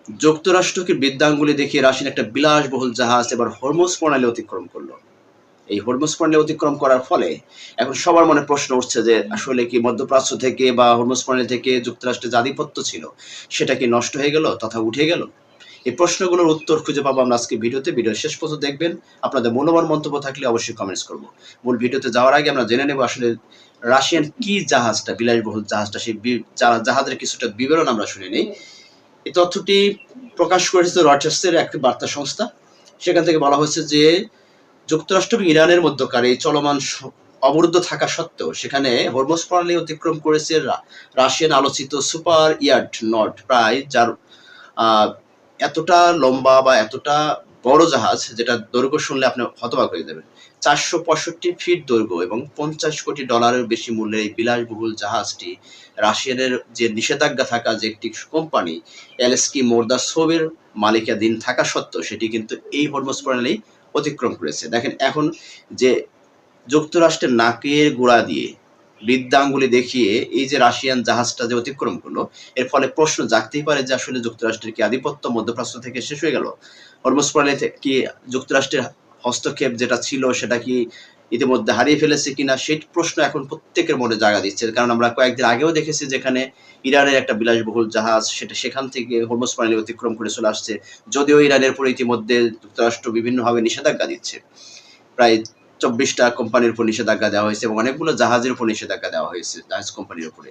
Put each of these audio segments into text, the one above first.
যুক্তরাষ্ট্রকে বৃদ্ধাঙ্গুলি দেখিয়ে রাশিয়ান একটা বিলাসবহুল জাহাজ এবার হরমুজ প্রণালী অতিক্রম করলো। এই হরমুজ প্রণালী অতিক্রম করার ফলে এখন সবার মনে প্রশ্ন উঠছে যে আসলে কি মধ্যপ্রাচ্য থেকে বা হরমুজ প্রণালী থেকে যুক্তরাষ্ট্রের যে আধিপত্য ছিল সেটা কি নষ্ট হয়ে গেল তথা উঠে গেল? এই প্রশ্নগুলোর উত্তর খুঁজে পাবো আমরা আজকে ভিডিওতে। ভিডিও শেষ পর্যন্ত দেখবেন। আপনাদের মূল্যবান মন্তব্য থাকলে অবশ্যই কমেন্টস করব। মূল ভিডিওতে যাওয়ার আগে আমরা জেনে নেব আসলে রাশিয়ান কি জাহাজটা, বিলাসবহুল জাহাজটা, সেই জাহাজের কিছুটা বিবরণ আমরা শুনে নেই। এই তথ্যটি প্রকাশ করেছে রয়টার্সের একটি বার্তা সংস্থা। সেখান থেকে বলা হয়েছে যে যুক্তরাষ্ট্র এবং ইরানের মধ্যকার এই চলমান অবরুদ্ধ থাকা সত্ত্বেও সেখানে হরমুজ প্রণালী অতিক্রম করেছে রাশিয়ান আলোচিত সুপার ইয়াট নট, প্রায় যার এতটা লম্বা বা এতটা বড় জাহাজ, যেটা দৈর্ঘ্য শুনলে আপনি হতবাক হয়ে যাবেন। 465 ফিট দৈর্ঘ্য এবং $50 কোটি বেশি মূল্যের এই বিলাসবহুল জাহাজটি রাশিয়ানের যে নিষেধাজ্ঞা থাকা যে একটি কোম্পানি এলএসকি মোরদাসোভের মালিকাধীন থাকা সত্ত্বেও সেটি কিন্তু এই হরমুজ প্রণালী অতিক্রম করেছে। দেখেন এখন যে যুক্তরাষ্ট্রের নাকের গোড়া দিয়ে বৃদ্ধাঙ্গুলি দেখিয়ে এই যে রাশিয়ান জাহাজটা যে অতিক্রম করলো, এর ফলে প্রশ্ন জাগতেই পারে যে আসলে যুক্তরাষ্ট্রের কি আধিপত্য মধ্যপ্রাচ্য থেকে শেষ হয়ে গেল? হরমুজ প্রণালী কি যুক্তরাষ্ট্রের হস্তক্ষেপ যেটা ছিল সেটা কি ইতিমধ্যে হারিয়ে ফেলেছে কিনা, সেই প্রশ্ন এখন প্রত্যেকের মনে জায়গা দিচ্ছে। কারণ আমরা কয়েকদিন আগেও দেখেছি যেখানে ইরানের একটা বিলাসবহুল জাহাজ সেটা সেখান থেকে হরমুজ প্রণালী অতিক্রম করে চলে আসছে, যদিও ইরানের উপর ইতিমধ্যে যুক্তরাষ্ট্র বিভিন্নভাবে নিষেধাজ্ঞা দিচ্ছে। প্রায় 24টা কোম্পানির উপর নিষেধাজ্ঞা দেওয়া হয়েছে এবং অনেকগুলো জাহাজের উপর নিষেধাজ্ঞা দেওয়া হয়েছে, জাহাজ কোম্পানির উপরে।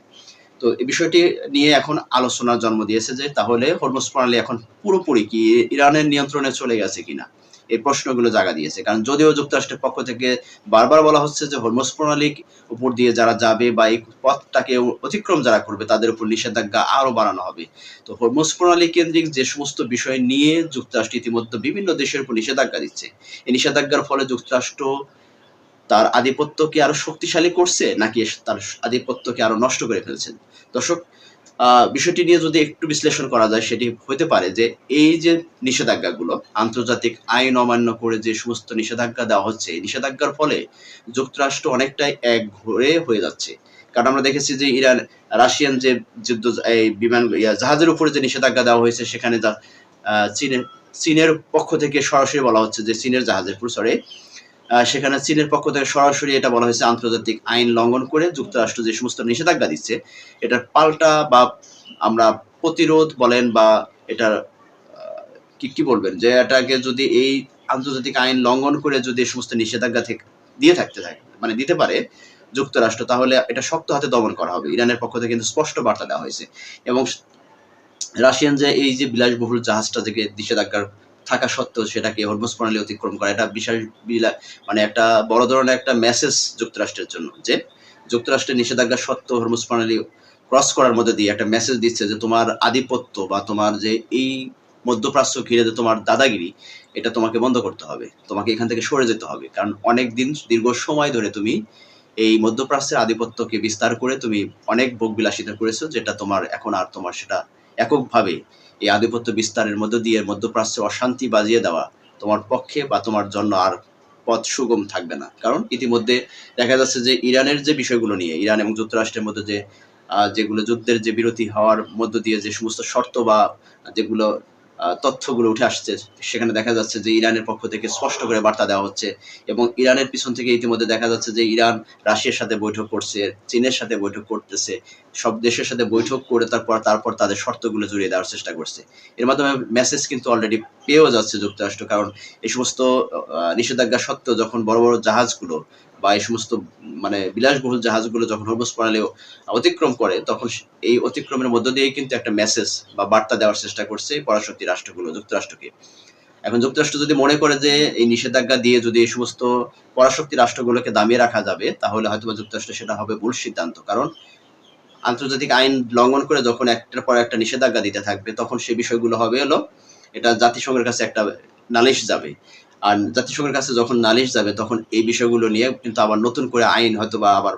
তো এই বিষয়টি নিয়ে এখন আলোচনার জন্ম দিয়েছে যে তাহলে হরমুজ প্রণালী এখন পুরোপুরি কি ইরানের নিয়ন্ত্রণে চলে গেছে কিনা, এই প্রশ্নগুলো জায়গা দিয়েছে। কারণ যদিও যুক্তরাষ্ট্রের পক্ষ থেকে বারবার বলা হচ্ছে যে হরমুজ প্রণালীর উপর দিয়ে যারা যাবে বা এই পথটাকে অতিক্রম যারা করবে তাদের উপর নিষেধাজ্ঞা আরো বাড়ানো হবে। তো হরমুজ প্রণালী কেন্দ্রিক যে সমস্ত বিষয় নিয়ে যুক্তরাষ্ট্র ইতিমধ্যে বিভিন্ন দেশের উপর নিষেধাজ্ঞা দিচ্ছে, এই নিষেধাজ্ঞার ফলে যুক্তরাষ্ট্র তার আধিপত্যকে আরো শক্তিশালী করছে নাকি তার আধিপত্যকে আরো নষ্ট করে ফেলছেন? দর্শক, বিষয়টি নিয়ে যদি একটু বিশ্লেষণ করা যায় সেটি হতে পারে যে এই যে নিষেধাজ্ঞাগুলো আন্তর্জাতিক আইন অমান্য করে যে সমস্ত নিষেধাজ্ঞা দেওয়া হচ্ছে, এই নিষেধাজ্ঞার ফলে যুক্তরাষ্ট্র অনেকটাই একঘরে হয়ে যাচ্ছে। কারণ আমরা দেখেছি যে ইরান রাশিয়ান যে যুদ্ধ এই বিমান জাহাজের উপরে যে নিষেধাজ্ঞা দেওয়া হয়েছে সেখানে চীনের চীনের পক্ষ থেকে সরাসরি বলা হচ্ছে যে চীনের জাহাজের উপর সেখানে চীনের পক্ষ থেকে সরাসরি এটা বলা হয়েছে আন্তর্জাতিক আইন লঙ্ঘন করে যুক্তরাষ্ট্র যে সমস্ত নিষেধাজ্ঞা দিচ্ছে এটার পাল্টা বা আমরা প্রতিরোধ বলেন বা এটার কি কি বলবেন যে এটাকে যদি এই আন্তর্জাতিক আইন লঙ্ঘন করে যদি এই সমস্ত নিষেধাজ্ঞা থেকে দিয়ে থাকতে থাকে মানে দিতে পারে যুক্তরাষ্ট্র, তাহলে এটা শক্ত হাতে দমন করা হবে। ইরানের পক্ষ থেকে কিন্তু স্পষ্ট বার্তা দেওয়া হয়েছে। এবং রাশিয়ান যে এই যে বিলাসবহুল জাহাজটা থেকে নিষেধাজ্ঞার থাকা সত্ত্বেও সেটাকে হরমুজ প্রণালী অতিক্রম করা, এটা বিশাল মানে একটা বড় ধরনের একটা মেসেজ যুক্তরাষ্ট্রের জন্য যে যুক্তরাষ্ট্রের নিষেধাজ্ঞা সত্ত্বেও হরমুজ প্রণালী ক্রস করার মধ্যে দিয়ে একটা মেসেজ দিচ্ছে যে তোমার আধিপত্য বা তোমার যে এই মধ্যপ্রাচ্য ঘিরে যে তোমার দাদাগিরি, এটা তোমাকে বন্ধ করতে হবে, তোমাকে এখান থেকে সরে যেতে হবে। কারণ অনেক দিন দীর্ঘ সময় ধরে তুমি এই মধ্যপ্রাচ্যের আধিপত্যকে বিস্তার করে তুমি অনেক ভোগবিলাসিতা করেছো, যেটা তোমার এখন আর তোমার সেটা এককভাবে এই আধিপত্য বিস্তারের মধ্য দিয়ে মধ্যপ্রাচ্যে অশান্তি বাজিয়ে দেওয়া তোমার পক্ষে বা তোমার জন্য আর পথ সুগম থাকবে না। কারণ ইতিমধ্যে দেখা যাচ্ছে যে ইরানের যে বিষয়গুলো নিয়ে ইরান এবং যুক্তরাষ্ট্রের মধ্যে যে যেগুলো যুদ্ধের যে বিরতি হওয়ার মধ্য দিয়ে যে সমস্ত শর্ত বা যেগুলো তথ্যগুলো উঠে আসছে, সেখানে দেখা যাচ্ছে যে ইরানের পক্ষ থেকে স্পষ্ট করে বার্তা দেওয়া হচ্ছে এবং ইরানের পিছন থেকে ইতিমধ্যে দেখা যাচ্ছে যে ইরান রাশিয়ার সাথে বৈঠক করছে, চীনের সাথে বৈঠক করতেছে, সব দেশের সাথে বৈঠক করে তারপর তাদের শর্তগুলো জুড়িয়ে দেওয়ার চেষ্টা করছে। এর মাধ্যমে মেসেজ কিন্তু অলরেডি পেয়েও যাচ্ছে যুক্তরাষ্ট্র। কারণ এই সমস্ত নিষেধাজ্ঞা সত্ত্বেও যখন বড় বড় জাহাজগুলো বা এই সমস্ত মানে বিলাসবহুল জাহাজগুলো যখন হরমুজ প্রণালী অতিক্রম করে, তখন এই অতিক্রমের মধ্য দিয়েই কিন্তু একটা মেসেজ বা বার্তা দেওয়ার চেষ্টা করছে পরাশক্তি রাষ্ট্রগুলো যুক্তরাষ্ট্রকে। এখন যুক্তরাষ্ট্র যদি মনে করে যে এই নিষেধাজ্ঞা দিয়ে যদি এই সমস্ত পরাশক্তি রাষ্ট্রগুলোকে দামিয়ে রাখা যাবে, তাহলে হয়তো যুক্তরাষ্ট্র সেটা হবে ভুল সিদ্ধান্ত। কারণ আন্তর্জাতিক আইন লঙ্ঘন করে যখন একটার পর একটা নিষেধাজ্ঞা দিতে থাকবে, তখন সেই বিষয়গুলো হবে হলো এটা জাতিসংঘের কাছে একটা নালিশ যাবে। আর জাতিসংঘের কাছে যখন নালিশ যাবে তখন এই বিষয়গুলো নিয়ে কিন্তু আবার নতুন করে আইন হয়তো বা আবার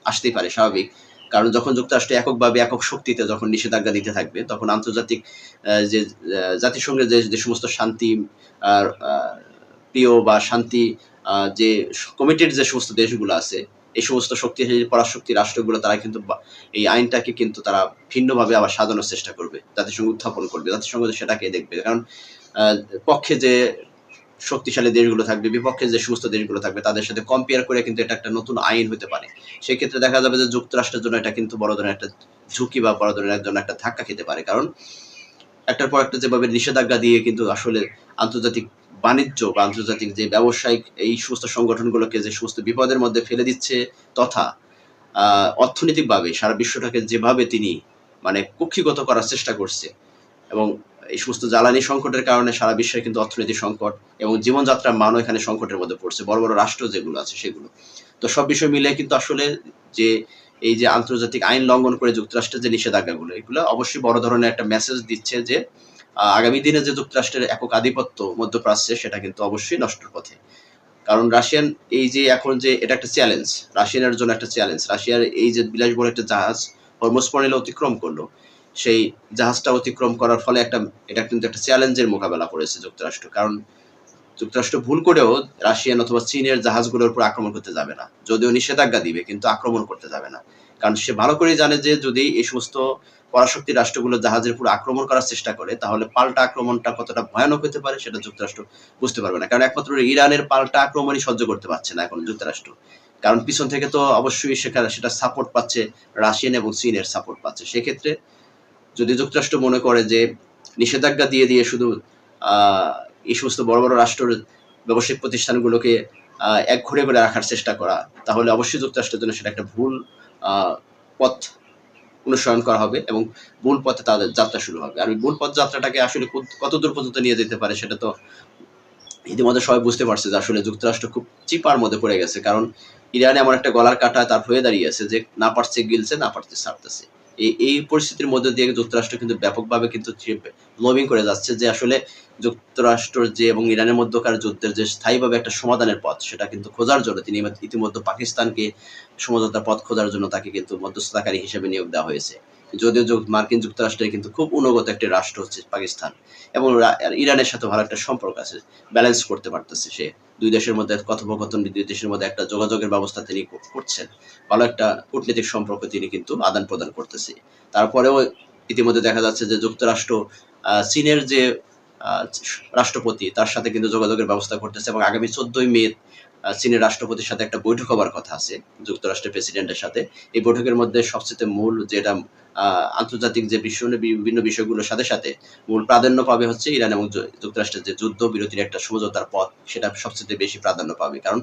আসতেই পারে, স্বাভাবিক। কারণ যখন যুক্তরাষ্ট্র এককভাবে একক শক্তিতে যখন নিষেধাজ্ঞা দিতে থাকবে, তখন আন্তর্জাতিক যে জাতিসংঘের যে সমস্ত শান্তি আর প্রিয় বা শান্তি যে কমিটির যে সমস্ত দেশগুলো আছে এই সমস্ত শক্তিশালী পরাশক্তি রাষ্ট্রগুলো তারা কিন্তু এই আইনটাকে কিন্তু তারা ভিন্নভাবে আবার সাজানোর চেষ্টা করবে, জাতিসংঘ উত্থাপন করবে, জাতিসংঘ সেটাকে দেখবে। কারণ পক্ষে যে শক্তিশালী দেশগুলো থাকবে, বিপক্ষে যে সমস্ত দেশগুলো থাকবে তাদের সাথে কম্পেয়ার করে কিন্তু এটা একটা নতুন আইন হতে পারে। সেক্ষেত্রে দেখা যাবে যে যুক্তরাষ্ট্রের জন্য এটা কিন্তু বড় ধরনের একটা ঝুঁকি বা বড় ধরনের জন্য একটা ধাক্কা খেতে পারে। কারণ একটার পর একটা যেভাবে নিষেধাজ্ঞা দিয়ে কিন্তু আসলে আন্তর্জাতিক বাণিজ্য বা আন্তর্জাতিক যে ব্যবসায়িক এই সমস্ত সংগঠনগুলোকে যে সমস্ত বিপদের মধ্যে ফেলে দিচ্ছে, তথা অর্থনৈতিকভাবে সারা বিশ্বটাকে যেভাবে তিনি মানে কক্ষিগত করার চেষ্টা করছে, এবং এই সমস্ত জ্বালানি সংকটের কারণে সারা বিশ্বের কিন্তু অর্থনৈতিক সংকট এবং জীবনযাত্রার মানও এখানে সংকটের মধ্যে পড়ছে, বড় বড় রাষ্ট্র যেগুলো আছে সেগুলো। তো সব বিষয় মিলে কিন্তু আসলে যে এই যে আন্তর্জাতিক আইন লঙ্ঘন করে যুক্তরাষ্ট্রের যে নিষেধাজ্ঞাগুলো, এগুলো অবশ্যই বড় ধরনের একটা মেসেজ দিচ্ছে যে আগামী দিনে যে যুক্তরাষ্ট্রের একক আধিপত্য মধ্যপ্রাচ্যে সেটা কিন্তু অবশ্যই নষ্টের পথে। কারণ রাশিয়ান এই যে এখন যে এটা একটা চ্যালেঞ্জ, রাশিয়ানের জন্য একটা চ্যালেঞ্জ। রাশিয়ার এই যে বিলাসবহুল একটা জাহাজ হরমুজ প্রণালী অতিক্রম করলো, সেই জাহাজটা অতিক্রম করার ফলে এটা কিন্তু একটা চ্যালেঞ্জের মোকাবেলা করেছে যুক্তরাষ্ট্র। কারণ যুক্তরাষ্ট্র ভুল করেও রাশিয়ান অথবা চীনের জাহাজগুলোর উপর আক্রমণ করতে যাবে না, যদিও নিষেধাজ্ঞা দিবে কিন্তু আক্রমণ করতে যাবে না। কারণ সে ভালো করেই জানে যে যদি এই সমস্ত পরাশক্তি রাষ্ট্রগুলো জাহাজের উপর আক্রমণ করার চেষ্টা করে তাহলে পাল্টা আক্রমণটা কতটা ভয়ানক হতে পারে সেটা যুক্তরাষ্ট্র বুঝতে পারবে না। কারণ একমাত্র ইরানের পাল্টা আক্রমণই সহ্য করতে পারছে না এখন যুক্তরাষ্ট্র। কারণ পিছন থেকে তো অবশ্যই সেটা সাপোর্ট পাচ্ছে, রাশিয়ান এবং চীনের সাপোর্ট পাচ্ছে। সেক্ষেত্রে যদি যুক্তরাষ্ট্র মনে করে যে নিষেধাজ্ঞা দিয়ে দিয়ে শুধু এই সমস্ত বড় বড় রাষ্ট্রের ব্যবসায়িক প্রতিষ্ঠানগুলোকে এক ঘুরে করে রাখার চেষ্টা করা, তাহলে অবশ্যই যুক্তরাষ্ট্রের জন্য সেটা একটা ভুল পথ অনুসরণ করা হবে এবং ভুল পথে তাদের যাত্রা শুরু হবে। আর ওই ভুল পথ যাত্রাটাকে আসলে কত দূর পর্যন্ত নিয়ে যেতে পারে সেটা তো ইতিমধ্যে সবাই বুঝতে পারছে যে আসলে যুক্তরাষ্ট্র খুব চিপার মধ্যে পড়ে গেছে। কারণ ইরান এমন একটা গলার কাটা তার হয়ে দাঁড়িয়েছে যে না পারছে গিলছে, না পারছে ছাড়তেছে। এই পরিস্থিতির মধ্যে দিয়ে যুক্তরাষ্ট্র কিন্তু ব্যাপকভাবে কিন্তু লবিং করে যাচ্ছে যে আসলে যুক্তরাষ্ট্র যে এবং ইরানের মধ্যকার যুদ্ধের যে স্থায়ীভাবে একটা সমাধানের পথ সেটা কিন্তু খোঁজার জন্য তিনি ইতিমধ্যে পাকিস্তানকে সমঝোতার পথ খোঁজার জন্য তাকে কিন্তু মধ্যস্থতাকারী হিসেবে নিয়োগ দেওয়া হয়েছে। যদিও মার্কিন যুক্তরাষ্ট্রের কিন্তু খুব অনুগত একটি রাষ্ট্র হচ্ছে পাকিস্তান, এবং ইরানের সাথে ভালো একটা সম্পর্ক আছে, ব্যালেন্স করতে পারতেছে সে। দুই দেশের মধ্যে কথোপকথন, দুই দেশের মধ্যে একটা যোগাযোগের ব্যবস্থা তিনি করছেন, ভালো একটা কূটনৈতিক সম্পর্ক তিনি কিন্তু আদান প্রদান করতেছে। তারপরেও ইতিমধ্যে দেখা যাচ্ছে যে যুক্তরাষ্ট্র চীনের যে রাষ্ট্রপতি তার সাথে কিন্তু যোগাযোগের ব্যবস্থা করতেছে, এবং আগামী 14ই মে চীনের রাষ্ট্রপতির সাথে একটা বৈঠক হবার কথা আছে যুক্তরাষ্ট্রের প্রেসিডেন্টের সাথে। এই বৈঠকের মধ্যে সবচেয়ে মূল যেটা আন্তর্জাতিক যে বিভিন্ন বিষয়গুলোর সাথে সাথে মূল প্রাধান্য পাবে হচ্ছে ইরান এবং যুক্তরাষ্ট্রের যে যুদ্ধ বিরতির একটা সমঝোতার পথ, সেটা সবচেয়ে বেশি প্রাধান্য পাবে। কারণ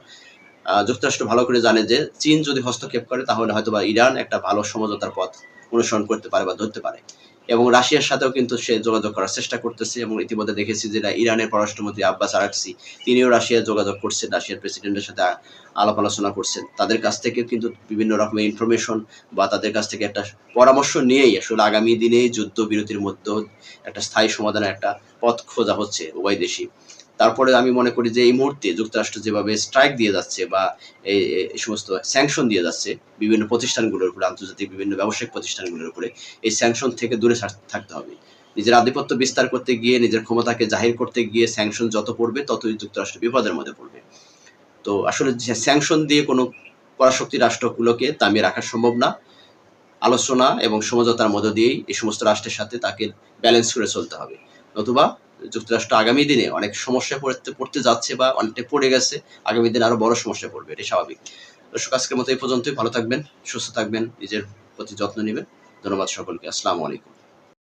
যুক্তরাষ্ট্র ভালো করে জানে যে চীন যদি হস্তক্ষেপ করে তাহলে হয়তো বা ইরান একটা ভালো সমঝোতার পথ অনুসরণ করতে পারে বা ধরতে পারে। এবং রাশিয়ার সাথেও কিন্তু সে যোগাযোগ করার চেষ্টা করতেছে, এবং ইতিমধ্যে দেখেছি যে ইরানের পররাষ্ট্রমন্ত্রী আব্বাস আরাকচি তিনিও রাশিয়ার যোগাযোগ করছেন, রাশিয়ার প্রেসিডেন্টের সাথে আলাপ আলোচনা করছেন। তাদের কাছ থেকে কিন্তু বিভিন্ন রকমের ইনফরমেশন বা তাদের কাছ থেকে একটা পরামর্শ নিয়েই আসলে আগামী দিনে যুদ্ধ বিরতির মধ্যে একটা স্থায়ী সমাধানের একটা পথ খোঁজা হচ্ছে উভয় দেশই। তারপরে আমি মনে করি যে এই মুহূর্তে যুক্তরাষ্ট্র যেভাবে স্ট্রাইক দিয়ে যাচ্ছে বা এই সমস্ত স্যাংশন দিয়ে যাচ্ছে বিভিন্ন প্রতিষ্ঠানগুলোর উপরে, আন্তর্জাতিক বিভিন্ন ব্যবসায়িক প্রতিষ্ঠানগুলোর উপরে, এই স্যাংশন থেকে দূরে থাকতে হবে। নিজের আধিপত্য বিস্তার করতে গিয়ে, নিজের ক্ষমতাকে জাহির করতে গিয়ে স্যাংশন যত পড়বে ততই যুক্তরাষ্ট্র বিপদের মধ্যে পড়বে। তো আসলে স্যাংশন দিয়ে কোনো পরাশক্তি রাষ্ট্রগুলোকে দামিয়ে রাখা সম্ভব না। আলোচনা এবং সমঝোতার মধ্য দিয়েই এই সমস্ত রাষ্ট্রের সাথে তাকে ব্যালেন্স করে চলতে হবে, নতুবা যুক্তরাষ্ট্র আগামী দিনে অনেক সমস্যায় পড়তে যাচ্ছে বা অনেকটা পড়ে গেছে, আগামী দিনে আরো বড় সমস্যায় পড়বে, এটাই স্বাভাবিক। দর্শক, আজকের মতো এই পর্যন্তই। ভালো থাকবেন, সুস্থ থাকবেন, নিজের প্রতি যত্ন নেবেন। ধন্যবাদ সকলকে। আসসালামু আলাইকুম।